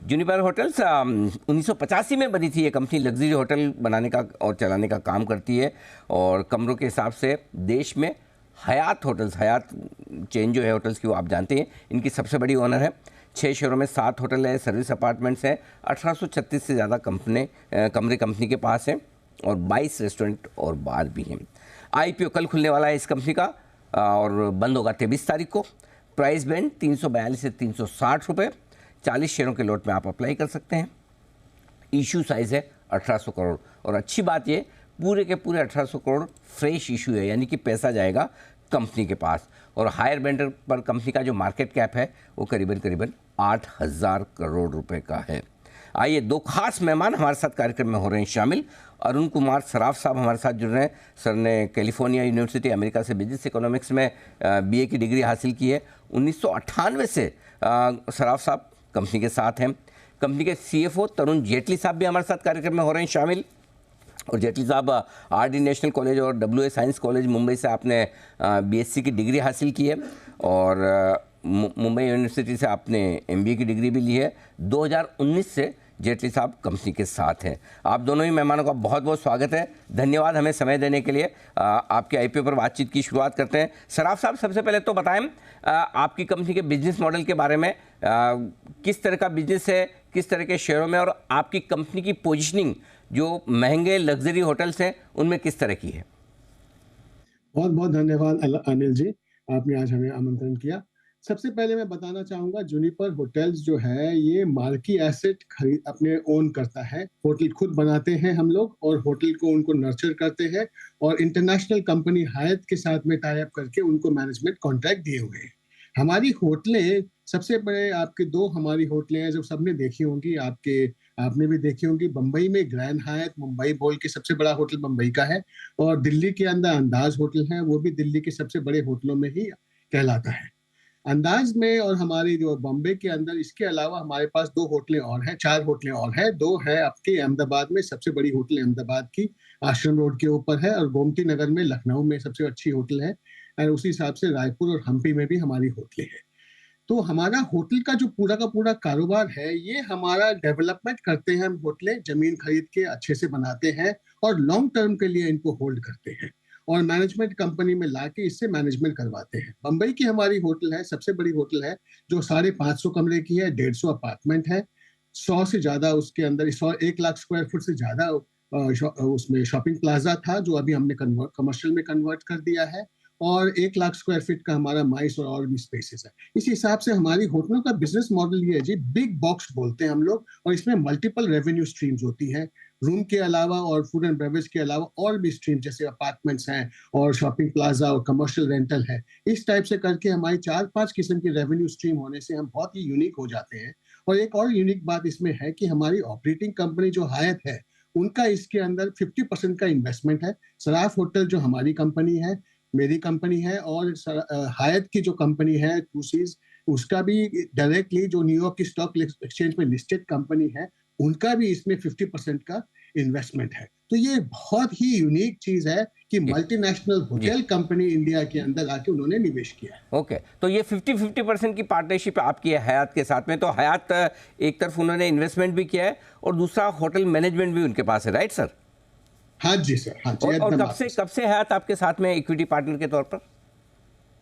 Juniper hotels 1985 में बनी थी। ये कंपनी लग्जरी होटल बनाने का और चलाने का काम करती है और कमरों के हिसाब से देश में हयात होटल्स, हयात चेन जो है होटल्स की, वो आप जानते हैं, इनकी सबसे बड़ी ओनर है। 6 शहरों में 7 होटल है, सर्विस अपार्टमेंट्स हैं, 1836 से ज़्यादा कमरे कंपनी के पास हैं और 22 रेस्टोरेंट और बार भी हैं। IPO कल खुलने वाला है इस कंपनी का और बंद होगा 23 तारीख को। प्राइस बैंड 342 से 360 रुपये। 40 शेयरों के लॉट में आप अप्लाई कर सकते हैं। इशू साइज़ है 1800 करोड़ और अच्छी बात ये, पूरे के पूरे 1800 करोड़ फ्रेश इशू है, यानी कि पैसा जाएगा कंपनी के पास। और हायर बैंडर पर कंपनी का जो मार्केट कैप है वो करीबन 8000 करोड़ रुपए का है। आइए, 2 खास मेहमान हमारे साथ कार्यक्रम में हो रहे हैं शामिल। अरुण कुमार सराफ साहब हमारे साथ जुड़ रहे हैं। सर ने कैलिफोर्निया यूनिवर्सिटी अमेरिका से बिजनेस इकोनॉमिक्स में BA की डिग्री हासिल की है। 1998 से सराफ साहब कंपनी के साथ हैं। कंपनी के CFO तरुण जेटली साहब भी हमारे साथ कार्यक्रम में हो रहे हैं शामिल। और जेटली साहब RD नेशनल कॉलेज और WA साइंस कॉलेज मुंबई से आपने BSc की डिग्री हासिल की है और मुंबई यूनिवर्सिटी से आपने MBA की डिग्री भी ली है। 2019 से जेटली साहब कंपनी के साथ हैं। आप दोनों ही मेहमानों का बहुत बहुत स्वागत है। धन्यवाद हमें समय देने के लिए। आपके IPO पर बातचीत की शुरुआत करते हैं। सराफ साहब, सबसे पहले तो बताएं आपकी कंपनी के बिजनेस मॉडल के बारे में। किस तरह का बिजनेस है, किस तरह के शेयरों में, और आपकी कंपनी की पोजीशनिंग जो महंगे लग्जरी होटल्स हैं उनमें किस तरह की है? बहुत बहुत धन्यवाद अनिल जी, आपने आज हमें आमंत्रण किया। सबसे पहले मैं बताना चाहूंगा, जुनिपर होटल्स जो है ये मार्की एसेट खरीद अपने ओन करता है। होटल खुद बनाते हैं हम लोग और होटल को उनको नर्चर करते हैं और इंटरनेशनल कंपनी हायत के साथ में टाई अप करके उनको मैनेजमेंट कॉन्ट्रैक्ट दिए हुए हैं। हमारी होटलें सबसे बड़े, आपके 2 हमारी होटलें हैं जो सबने देखी होंगी, आपने भी देखी होंगी। मुंबई में ग्रैंड हायत मुंबई बोल के सबसे बड़ा होटल मुंबई का है और दिल्ली के अंदर अंदाज होटल है, वो भी दिल्ली के सबसे बड़े होटलों में ही कहलाता है। अंदाज में और हमारी जो बॉम्बे के अंदर, इसके अलावा हमारे पास 2 होटलें और हैं, 4 होटलें और हैं। 2 है आपके अहमदाबाद में, सबसे बड़ी होटल अहमदाबाद की आश्रम रोड के ऊपर है, और गोमती नगर में लखनऊ में सबसे अच्छी होटल है, और उसी हिसाब से रायपुर और हम्पी में भी हमारी होटलें हैं। तो हमारा होटल का जो पूरा का पूरा कारोबार है, ये हमारा डेवलपमेंट करते हैं हम। होटलें जमीन खरीद के अच्छे से बनाते हैं और लॉन्ग टर्म के लिए इनको होल्ड करते हैं और मैनेजमेंट कंपनी में लाके इससे मैनेजमेंट करवाते हैं। बम्बई की हमारी होटल है, सबसे बड़ी होटल है, जो 550 कमरे की है, 150 अपार्टमेंट है, 100 से ज्यादा उसके अंदर 1 लाख स्क्वायर फुट से ज्यादा उसमें शॉपिंग प्लाजा था, जो अभी हमने कमर्शियल में कन्वर्ट कर दिया है, और 1 लाख स्क्वायर फीट का हमारा माइस और भी स्पेसेस है। इस हिसाब से हमारी होटलों का बिजनेस मॉडल ये है जी, बिग बॉक्स बोलते हैं हम लोग, और इसमें मल्टीपल रेवेन्यू स्ट्रीम्स होती है। रूम के अलावा और फूड एंड बेवरेज के अलावा और भी स्ट्रीम, जैसे अपार्टमेंट्स हैं और शॉपिंग प्लाजा और कमर्शियल रेंटल है। इस टाइप से करके हमारी 4-5 किस्म की रेवेन्यू स्ट्रीम होने से हम बहुत ही यूनिक हो जाते हैं। और एक और यूनिक बात इसमें है कि हमारी ऑपरेटिंग कंपनी जो हायत है, उनका इसके अंदर 50% का इन्वेस्टमेंट है। सराफ होटल जो हमारी कंपनी है, मेरी कंपनी है, और हायत की जो कंपनी है टूसीज, उसका भी डायरेक्टली जो न्यूयॉर्क की स्टॉक एक्सचेंज में लिस्टेड कंपनी है, उनका भी इसमें 50% का इन्वेस्टमेंट है। तो ये बहुत ही यूनिक चीज है कि मल्टीनेशनल होटल कंपनी इंडिया के अंदर आके उन्होंने निवेश किया है। ओके, तो ये 50% की पार्टनरशिप आपकी है हयात के साथ में। तो हयात एक तरफ उन्होंने इन्वेस्टमेंट भी किया है और दूसरा होटल मैनेजमेंट भी उनके पास है, राइट सर? हाँ जी सर, हाँ जी। और कब से हयात आपके साथ में इक्विटी पार्टनर के तौर पर?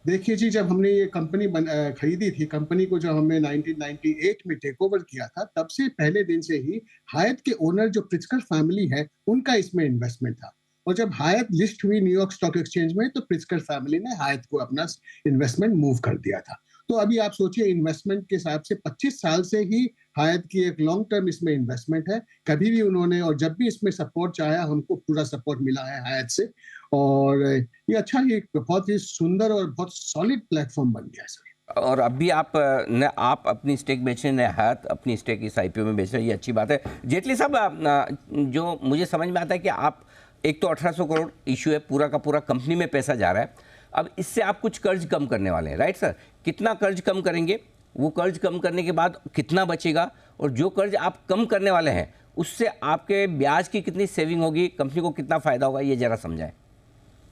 देखिए जी, जब हमने ये कंपनी खरीदी थी, कंपनी को जब हमने 1998 में टेक ओवर किया था, तब से पहले दिन से ही हायत के ओनर जो प्रिtzker फैमिली है, उनका इसमें इन्वेस्टमेंट था। और जब हायत लिस्ट हुई न्यूयॉर्क स्टॉक एक्सचेंज में, तो प्रिtzker फैमिली ने हायत को अपना इन्वेस्टमेंट मूव कर दिया था। तो अभी आप सोचिए, इन्वेस्टमेंट के हिसाब से 25 साल से ही हायत की एक लॉन्ग टर्म इसमें इन्वेस्टमेंट है। कभी भी उन्होंने, और जब भी इसमें सपोर्ट चाहा, हमको पूरा सपोर्ट मिला है हायत से। और ये अच्छा, ये बहुत ही सुंदर और बहुत सॉलिड प्लेटफॉर्म बन गया है सर। और अभी आप न आप अपनी स्टेक बेच रहे हैं, न हयात अपनी स्टेक इस IPO में बेच रहे हैं, ये अच्छी बात है। जेटली साहब, जो मुझे समझ में आता है कि आप, एक तो 1800 करोड़ इशू है, पूरा का पूरा कंपनी में पैसा जा रहा है, अब इससे आप कुछ कर्ज कम करने वाले हैं, राइट सर? कितना कर्ज कम करेंगे, वो कर्ज कम करने के बाद कितना बचेगा, और जो कर्ज आप कम करने वाले हैं उससे आपके ब्याज की कितनी सेविंग होगी, कंपनी को कितना फायदा होगा, ये जरा समझाएं।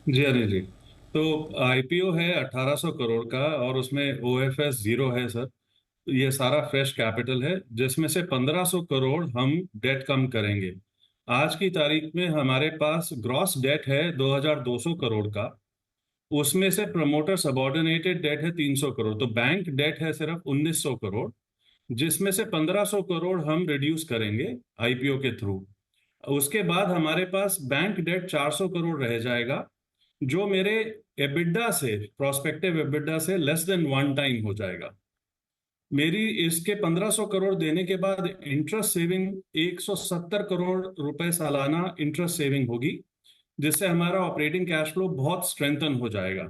जी अनिल जी, तो IPO है 1800 करोड़ का और उसमें OFS 0 है सर। ये सारा फ्रेश कैपिटल है, जिसमें से 1500 करोड़ हम डेट कम करेंगे। आज की तारीख में हमारे पास ग्रॉस डेट है 2200 करोड़ का। उसमें से प्रमोटर सबॉर्डिनेटेड डेट है 300 करोड़, तो बैंक डेट है सिर्फ 1900 करोड़, जिसमें से 1500 करोड़ हम रिड्यूस करेंगे आईपीओ के थ्रू। उसके बाद हमारे पास बैंक डेट 400 करोड़ रह जाएगा, जो मेरे एबिडा से, प्रोस्पेक्टिव एबिडा से लेस देन 1 टाइम हो जाएगा। मेरी इसके 1500 करोड़ देने के बाद इंटरेस्ट सेविंग 170 करोड़ रुपए सालाना इंटरेस्ट सेविंग होगी, जिससे हमारा ऑपरेटिंग कैश फ्लो बहुत स्ट्रेंथन हो जाएगा।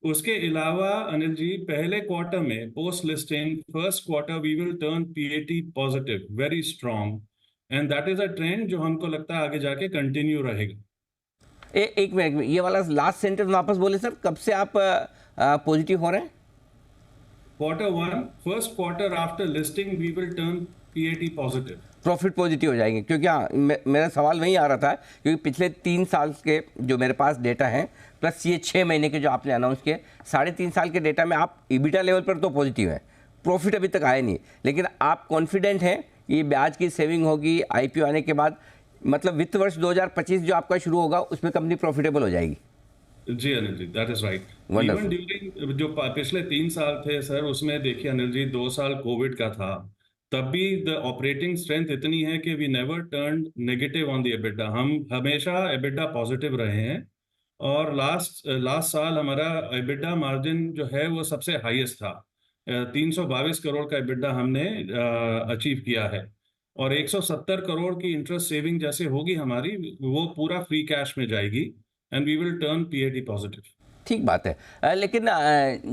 उसके अलावा अनिल जी, पहले क्वार्टर में post listing first quarter we will turn PAT positive very strong, and that is a trend जो हमको लगता है आगे जाके कंटिन्यू रहेगा। एक मिनट, ये वाला लास्ट सेंटेंस वापस बोले सर, कब से आप पॉजिटिव हो रहे हैं? Q1 first quarter after listing we will turn PAT positive, profit positive हो जाएंगे। क्योंकि हाँ, मेरा सवाल वहीं आ रहा था, क्योंकि पिछले 3 साल के जो मेरे पास डेटा हैं प्लस ये 6 महीने के जो आपने अनाउंस किए, 3.5 साल के डेटा में आप ईबिटा लेवल पर तो पॉजिटिव है, प्रॉफिट अभी तक आया नहीं, लेकिन आप कॉन्फिडेंट हैं ये ब्याज की सेविंग होगी आईपीओ आने के बाद, मतलब वित्त वर्ष 2025 जो आपका शुरू होगा उसमें कंपनी प्रॉफिटेबल हो जाएगी। जी Anil ji, that is right. Even during जो पिछले 3 साल थे सर, उसमें देखिए अनिल जी, 2 साल कोविड का था, तब भी द ऑपरेटिंग स्ट्रेंथ इतनी है कि we never turn negative on the EBITDA. हम हमेशा एबिटा पॉजिटिव रहे हैं, और लास्ट साल हमारा एबिटा मार्जिन जो है वो सबसे हाईएस्ट था। 322 करोड़ का एबिटा हमने अचीव किया है, और 170 करोड़ की इंटरेस्ट सेविंग जैसे होगी हमारी, वो पूरा फ्री कैश में जाएगी, and we will turn PAT positive. ठीक बात है। लेकिन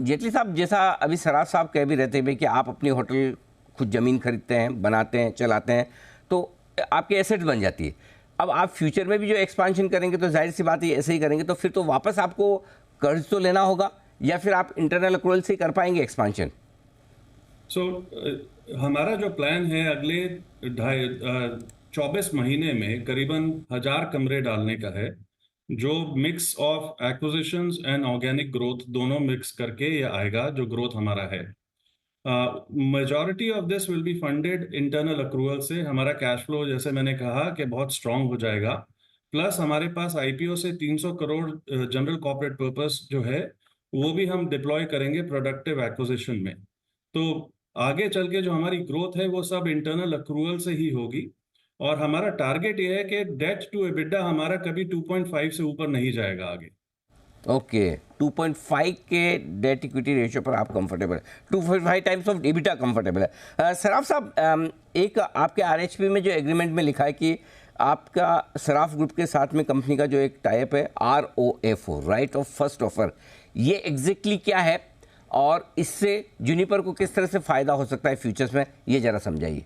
जेटली साहब, जैसा अभी सराफ साहब कह भी रहते हैं कि आप अपनी होटल खुद ज़मीन खरीदते हैं, बनाते हैं, चलाते हैं, तो आपकी एसेट बन जाती है। अब आप फ्यूचर में भी जो एक्सपांशन करेंगे तो जाहिर सी बात है ऐसे ही करेंगे, तो फिर तो वापस आपको कर्ज तो लेना होगा, या फिर आप इंटरनल अक्रूवल से ही कर पाएंगे एक्सपांशन? हमारा जो प्लान है अगले 24 महीने में करीबन 1000 कमरे डालने का है, जो mix of acquisitions and organic growth दोनों मिक्स करके ये आएगा जो ग्रोथ हमारा है। Majority of this will be funded internal accrual से। हमारा कैश फ्लो, जैसे मैंने कहा, कि बहुत स्ट्रांग हो जाएगा, प्लस हमारे पास आईपीओ से 300 करोड़ जनरल कॉर्पोरेट पर्पस जो है वो भी हम डिप्लॉय करेंगे प्रोडक्टिव एक्विजिशन में। तो आगे चल के जो हमारी ग्रोथ है वो सब इंटरनल अक्रूवल से ही होगी, और हमारा टारगेट ये है कि डेट टू एबिटा हमारा कभी 2.5 से ऊपर नहीं जाएगा आगे। ओके, 2.5 के डेट इक्विटी रेशियो पर आप कंफर्टेबल है, 2.5 टाइम्स ऑफ एबिटा कंफर्टेबल है। सराफ साहब, एक आपके आरएचपी में जो एग्रीमेंट में लिखा है कि आपका सराफ ग्रुप के साथ में कंपनी का जो एक टाइप है ROFO, right of first offer, ये एग्जैक्टली क्या है और इससे जूनिपर को किस तरह से फ़ायदा हो सकता है फ्यूचर्स में, ये ज़रा समझाइए।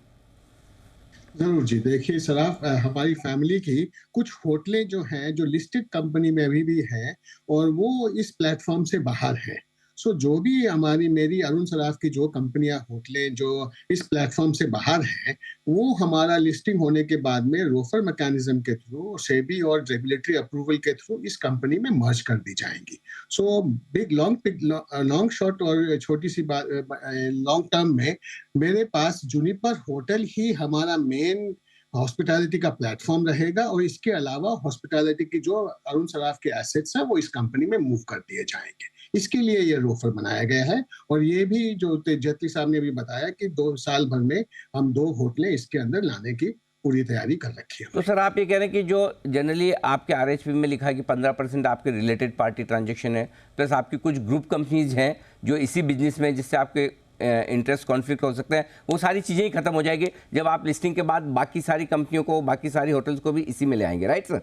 जरूर जी, देखिए सराफ, हमारी फैमिली की कुछ होटलें जो हैं जो लिस्टेड कंपनी में अभी भी हैं और वो इस प्लेटफॉर्म से बाहर हैं। सो जो भी मेरी अरुण सराफ की जो कंपनियां, होटलें जो इस प्लेटफॉर्म से बाहर हैं, वो हमारा लिस्टिंग होने के बाद में रोफर मैकेनिज्म के थ्रू, सेबी और रेगुलेटरी अप्रूवल के थ्रू इस कंपनी में मर्ज कर दी जाएंगी। सो लॉन्ग शॉट और छोटी सी बात, लॉन्ग टर्म में मेरे पास जूनिपर होटल ही हमारा मेन हॉस्पिटैलिटी का प्लेटफॉर्म रहेगा, और इसके अलावा हॉस्पिटैलिटी की जो अरुण सराफ के एसेट्स हैं वो इस कंपनी में मूव कर दिए जाएंगे। इसके लिए ये रोफर बनाया गया है, और ये भी जो जेटली साहब ने भी बताया कि 2 साल भर में हम 2 होटलें इसके अंदर लाने की पूरी तैयारी कर रखी है। तो सर, आप ये कह रहे हैं कि जो जनरली आपके आरएचपी में लिखा है कि 15% आपके रिलेटेड पार्टी ट्रांजेक्शन है, प्लस आपकी कुछ ग्रुप कंपनीज हैं जो इसी बिजनेस में, जिससे आपके इंटरेस्ट कॉन्फ्लिक्ट हो सकते हैं, वो सारी चीज़ें ही खत्म हो जाएगी जब आप लिस्टिंग के बाद बाकी सारी कंपनियों को, बाकी सारी होटल्स को भी इसी में ले आएंगे, राइट सर?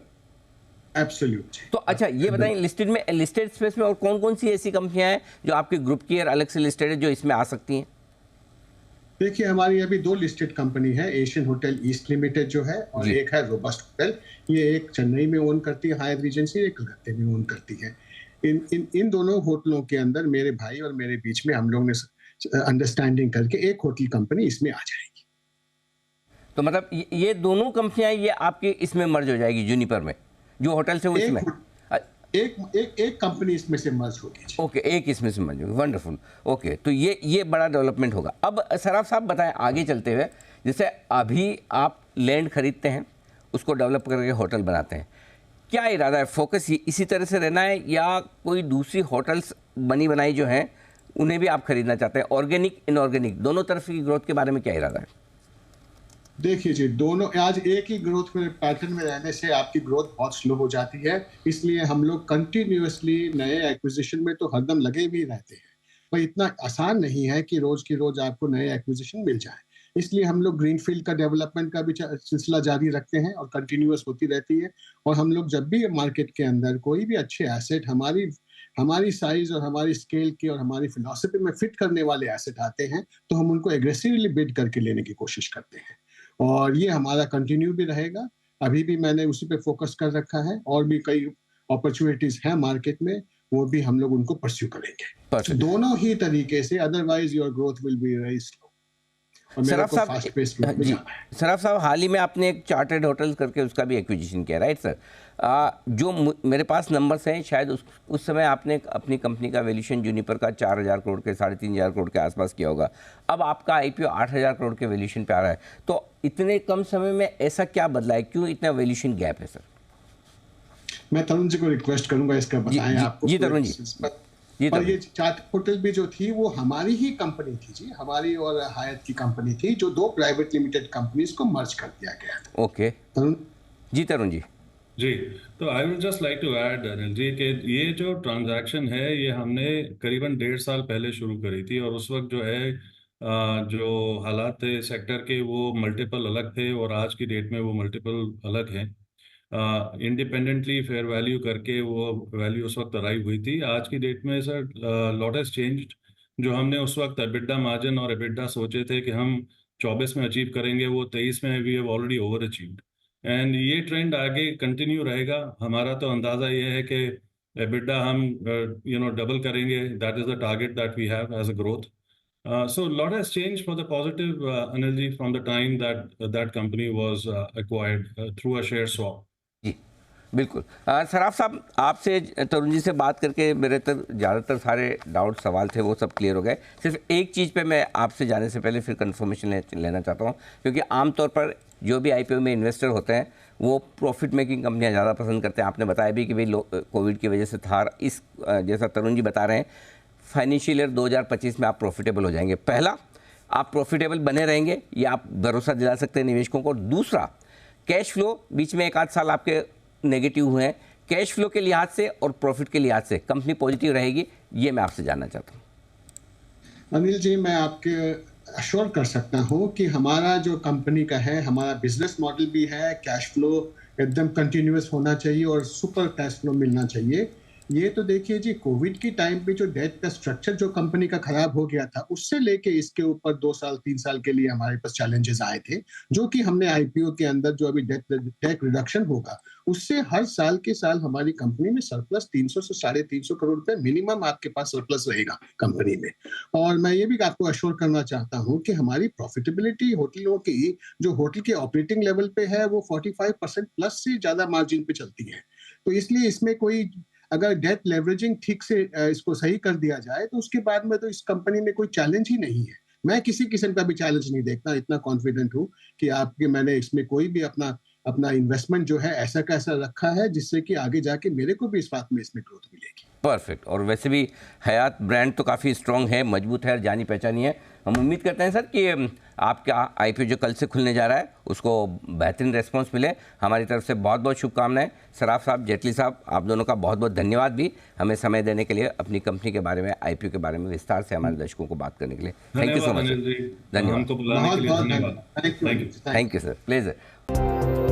एब्सोल्युटली। तो अच्छा, ये बताएं, लिस्टेड स्पेस में और कौन कौन सी ऐसी कंपनियां हैं जो आपके ग्रुप की और अलग से लिस्टेड है जो इसमें आ सकती हैं? देखिए, हमारी अभी 2 लिस्टेड कंपनी है, एशियन होटल ईस्ट लिमिटेड जो है, और एक है रोबस्ट होटल। ये एक चेन्नई में ओन करती है हायत रीजेंसी, एक कलकत्ते में ओन करती है। इन दोनों होटलों के अंदर मेरे भाई और मेरे बीच में हम लोग ने अंडरस्टैंडिंग करके एक होटल कंपनी इसमें आ जाएगी। तो मतलब ये दोनों कंपनियां ये आपके इसमें मर्ज हो जाएगी, जूनिपर में जो होटल से वो इसमें? एक कंपनी इसमें से मर्ज होगी जी। ओके, एक इसमें से मर्ज होगी, वंडरफुल। ओके, तो ये बड़ा डेवलपमेंट होगा। अब सराफ साहब बताएं आगे चलते हुए, जैसे अभी आप लैंड खरीदते हैं, उसको डेवलप करके होटल बनाते हैं, क्या इरादा है? फोकस इसी तरह से रहना है या कोई दूसरी होटल्स बनी बनाई जो हैं उन्हें भी आप खरीदना चाहते हैं? ऑर्गेनिक इनऑर्गेनिक दोनों तरफ की ग्रोथ के बारे में क्या इरादा है? देखिए जी, दोनों आज एक ही ग्रोथ में पैटर्न में रहने से आपकी ग्रोथ बहुत स्लो हो जाती है। इसलिए हम लोग कंटिन्यूअसली नए एक्विजिशन में तो हरदम लगे भी रहते हैं, पर इतना आसान नहीं है कि रोज की रोज आपको नए एक्विजिशन मिल जाए। इसलिए हम लोग ग्रीनफील्ड का डेवलपमेंट का भी सिलसिला जारी रखते हैं और कंटिन्यूअस होती रहती है। और हम लोग जब भी मार्केट के अंदर कोई भी अच्छे एसेट हमारी साइज और हमारी स्केल की और हमारी फिलॉसफी में फिट करने वाले एसेट आते हैं, तो हम उनको एग्रेसिवली बिड करके लेने की कोशिश करते हैं और ये हमारा कंटिन्यू भी रहेगा। अभी भी मैंने उसी पे फोकस कर रखा है और भी कई अपॉर्चुनिटीज हैं मार्केट में, वो भी हम लोग उनको परस्यू करेंगे दोनों ही तरीके से, otherwise your growth will be very slow. Saraf साहब, हाल ही में आपने एक चार्टर्ड होटल्स करके उसका भी एक्विजिशन किया, राइट सर? जो मेरे पास नंबर्स हैं, शायद उस समय आपने अपनी कंपनी का वैल्यूएशन जूनिपर का 4,000 करोड़ के 3,500 करोड़ के आसपास किया होगा। अब आपका आईपीओ 8,000 करोड़ के वैल्यूएशन पे आ रहा है, तो इतने कम समय में ऐसा क्या बदला है? क्यों इतना वैल्यूएशन गैप है सर? मैं तरुण जी को रिक्वेस्ट करूंगा इसका बताएं आपको। जी तरुण जी। और ये चार्ट होटल भी जो थी वो हमारी ही कंपनी थी जी, हमारी और हायत की कंपनी थी, जो दो प्राइवेट लिमिटेड कंपनीज को मर्ज कर दिया गया था। ओके तरुण जी। जी, तो I would just like to add Anil ji कि ये जो ट्रांजैक्शन है ये हमने करीबन 1.5 साल पहले शुरू करी थी और उस वक्त जो है जो हालात थे सेक्टर के वो मल्टीपल अलग थे और आज की डेट में वो मल्टीपल अलग हैं। इंडिपेंडेंटली फेयर वैल्यू करके वो वैल्यू उस वक्त अराइव हुई थी। आज की डेट में सर लॉट हैज चेंज्ड। जो हमने उस वक्त एबिडा मार्जिन और एबिडा सोचे थे कि हम 24 में अचीव करेंगे, वो 23 में we have already over achieved and ये ट्रेंड आगे कंटिन्यू रहेगा। हमारा तो अंदाज़ा ये है कि एबिडा हम डबल करेंगे। That is the target that we have as a growth. So a lot has changed for the positive, Anil ji, from the time that company was acquired through a share swap. जी बिल्कुल। सराफ साहब, आपसे तरुण जी से बात करके मेरे तक ज़्यादातर सारे डाउट सवाल थे वो सब क्लियर हो गए। सिर्फ एक चीज़ पे मैं आपसे जाने से पहले फिर कंफर्मेशन लेना चाहता हूँ, क्योंकि आमतौर पर जो भी आईपीओ में इन्वेस्टर होते हैं वो प्रॉफिट मेकिंग कंपनियाँ ज़्यादा पसंद करते हैं। आपने बताया भी कि भाई कोविड की वजह से था, इस जैसा तरुण जी बता रहे हैं, फाइनेंशियल ईयर 2025 में आप प्रॉफिटेबल हो जाएंगे। पहला, आप प्रॉफिटेबल बने रहेंगे, ये आप भरोसा दिला सकते हैं निवेशकों को। दूसरा, कैश फ्लो बीच में 1 आध साल आपके नेगेटिव हुए हैं, कैश फ्लो के लिहाज से और प्रॉफिट के लिहाज से कंपनी पॉजिटिव रहेगी, ये मैं आपसे जानना चाहता हूँ। अनिल जी, मैं आपके अश्योर कर सकता हूँ कि हमारा जो कंपनी का है, हमारा बिजनेस मॉडल भी है, कैश फ्लो एकदम कंटिन्यूअस होना चाहिए और सुपर कैश फ्लो मिलना चाहिए। ये तो देखिए जी, कोविड की टाइम पे जो डेट का स्ट्रक्चर जो कंपनी का खराब हो गया था, उससे लेके इसके ऊपर 2 साल 3 साल के लिए हमारे पास चैलेंजेस आए थे, जो कि हमने आईपीओ के अंदर जो अभी डेट रिडक्शन होगा, उससे हर साल के साल हमारी कंपनी में सरप्लस 300 से 350 करोड़ रुपए मिनिमम आपके पास सरप्लस रहेगा कंपनी में। और मैं ये भी आपको अश्योर करना चाहता हूँ कि हमारी प्रॉफिटेबिलिटी होटलों की, जो होटल के ऑपरेटिंग लेवल पे है, वो 45% प्लस से ज्यादा मार्जिन पे चलती है। तो इसलिए इसमें कोई, अगर डेट लेवरेजिंग ठीक से इसको सही कर दिया जाए, तो उसके बाद में तो इस कंपनी में कोई चैलेंज ही नहीं है। मैं किसी किस्म का भी चैलेंज नहीं देखता, इतना कॉन्फिडेंट हूँ कि मैंने इसमें कोई भी अपना इन्वेस्टमेंट जो है ऐसा कैसा रखा है जिससे कि आगे जाके मेरे को भी इस बात में इसमें ग्रोथ मिलेगी। परफेक्ट। और वैसे भी हयात ब्रांड तो काफ़ी स्ट्रॉन्ग है, मजबूत है और जानी पहचानी है। हम उम्मीद करते हैं सर कि आपका आईपीओ जो कल से खुलने जा रहा है उसको बेहतरीन रेस्पॉन्स मिले। हमारी तरफ से बहुत बहुत शुभकामनाएं। सराफ साहब, जेटली साहब, आप दोनों का बहुत बहुत धन्यवाद भी हमें समय देने के लिए, अपनी कंपनी के बारे में, आईपीओ के बारे में विस्तार से हमारे दर्शकों को बात करने के लिए। Thank you so much. धन्यवाद। Thank you sir, pleasure.